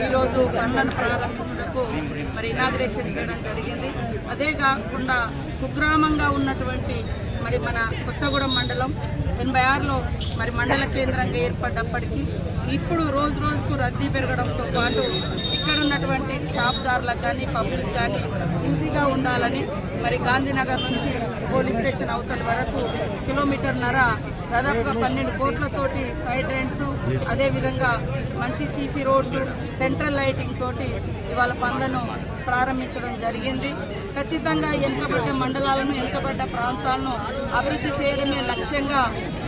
ఈరోజు పనులను ప్రారంభించడానికి మరి ఇనాగ్రేషన్ చేయడం జరిగింది. అదే కాకుండా కుగ్రామంగా ఉన్నటువంటి మరి మన కొత్తగూడెం మండలం 86లో మరి మండల కేంద్రంగా ఏర్పడ్డప్పటికీ ఇప్పుడు రోజు రోజుకు రద్దీ పెరగడంతో పాటు ఇక్కడ ఉన్నటువంటి షాప్దారులకు కానీ పబ్లిక్ కానీ ఈజీగా ఉండాలని మరి గాంధీనగర్ నుంచి పోలీస్ స్టేషన్ అవతల వరకు కిలోమీటర్న్నర దాదాపుగా 12 కోట్లతోటి సైడ్ రెంట్స్, అదేవిధంగా మంచి సీసీ రోడ్స్, సెంట్రల్ లైటింగ్ తోటి ఇవాళ పనులను ప్రారంభించడం జరిగింది. ఖచ్చితంగా వెనుకబడ్డ మండలాలను, వెనుకబడ్డ ప్రాంతాలను అభివృద్ధి చేయడమే లక్ష్యంగా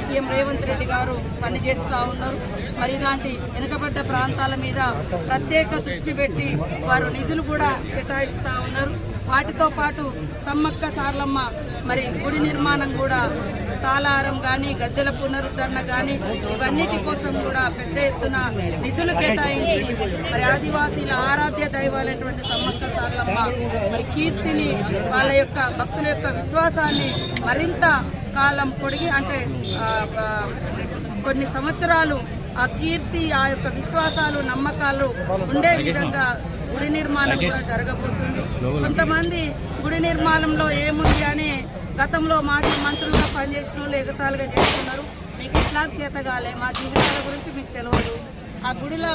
సీఎం రేవంత్ రెడ్డి గారు పనిచేస్తూ ఉన్నారు. మరి ఇలాంటి వెనుకబడ్డ ప్రాంతాల మీద ప్రత్యేక దృష్టి పెట్టి వారు నిధులు కూడా కేటాయిస్తూ ఉన్నారు. వాటితో పాటు సమ్మక్క సారలమ్మ మరి గుడి నిర్మాణం కూడా సాలారం కానీ, గద్దెల పునరుద్ధరణ కానీ ఇవన్నిటి కోసం కూడా పెద్ద ఎత్తున నిధులు కేటాయించి మరి ఆదివాసీల ఆరాధ్య దైవాలైనటువంటి సమ్మక్క సారలమ్మ మరి కీర్తిని, వాళ్ళ యొక్క భక్తుల యొక్క విశ్వాసాన్ని మరింత కాలం పొడిగి అంటే కొన్ని సంవత్సరాలు ఆ కీర్తి, ఆ యొక్క విశ్వాసాలు, నమ్మకాలు ఉండే విధంగా గుడి నిర్మాణం కూడా జరగబోతుంది. కొంతమంది గుడి నిర్మాణంలో ఏముంది అని గతంలో మాజీ మంత్రులుగా పనిచేసిన వాళ్ళు ఎగతాలుగా చేస్తున్నారు. మీకు ఎట్లా చేతగాలే, మా జీవితాల గురించి మీకు తెలియదు. ఆ గుడిల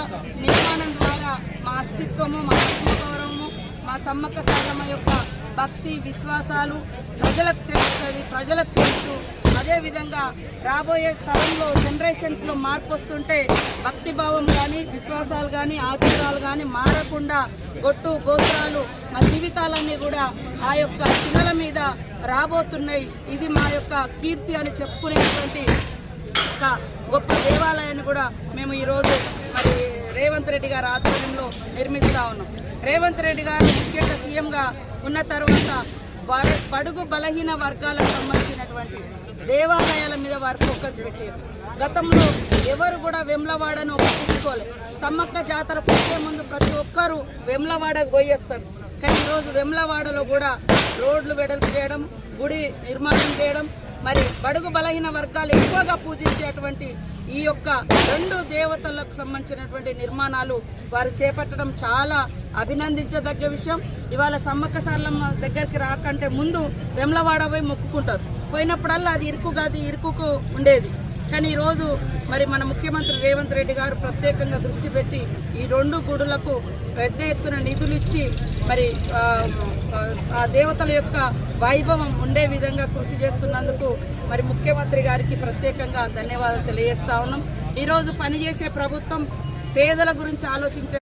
నిర్మాణం ద్వారా మా అస్తిత్వము, మా ఆత్మగౌరవము, మా సమ్మక్క సారలమ్మ యొక్క భక్తి విశ్వాసాలు ప్రజలకు తెలుస్తుంది, ప్రజలకు తెలుసు. అదేవిధంగా రాబోయే తరంలో జనరేషన్స్లో మార్పు వస్తుంటే భక్తిభావం కానీ, విశ్వాసాలు కానీ, ఆచారాలు కానీ మారకుండా గొట్టు గోత్రాలు మా జీవితాలన్నీ కూడా ఆ యొక్క పిల్లల మీద రాబోతున్నాయి. ఇది మా యొక్క కీర్తి అని చెప్పుకునేటువంటి ఒక గొప్ప దేవాలయాన్ని కూడా మేము ఈరోజు మరి రేవంత్ రెడ్డి గారి ఆధ్వర్యంలో నిర్మిస్తూ ఉన్నాం. రేవంత్ రెడ్డి గారు ముఖ్యంగా సీఎంగా ఉన్న తర్వాత బడుగు బలహీన వర్గాలకు సంబంధించినటువంటి దేవాలయాల మీద వారు ఫోకస్ పెట్టారు. గతంలో ఎవరు కూడా వేములవాడను పట్టించుకోలేదు. సమ్మక్క జాతర పెట్టే ముందు ప్రతి ఒక్కరూ వేములవాడకు పోయేస్తారు. కానీ ఈరోజు వేములవాడలో కూడా రోడ్లు వెడల్పు చేయడం, గుడి నిర్మాణం చేయడం, మరి బడుగు బలహీన వర్గాలు ఎక్కువగా పూజించేటువంటి ఈ యొక్క 2 దేవతలకు సంబంధించినటువంటి నిర్మాణాలు వారు చేపట్టడం చాలా అభినందించదగ్గ విషయం. ఇవాళ సమ్మక్క సారలమ్మ దగ్గరికి రాకంటే ముందు వేములవాడ పోయి మొక్కుకుంటారు. పోయినప్పుడల్లా అది ఇరుకుకు ఉండేది. కానీ ఈరోజు మరి మన ముఖ్యమంత్రి రేవంత్ రెడ్డి గారు ప్రత్యేకంగా దృష్టి పెట్టి ఈ 2 గుడులకు పెద్ద ఎత్తున నిధులు ఇచ్చి మరి ఆ దేవతల యొక్క వైభవం ఉండే విధంగా కృషి చేస్తున్నందుకు మరి ముఖ్యమంత్రి గారికి ప్రత్యేకంగా ధన్యవాదాలు తెలియజేస్తా ఉన్నాం. ఈరోజు పనిచేసే ప్రభుత్వం పేదల గురించి ఆలోచించే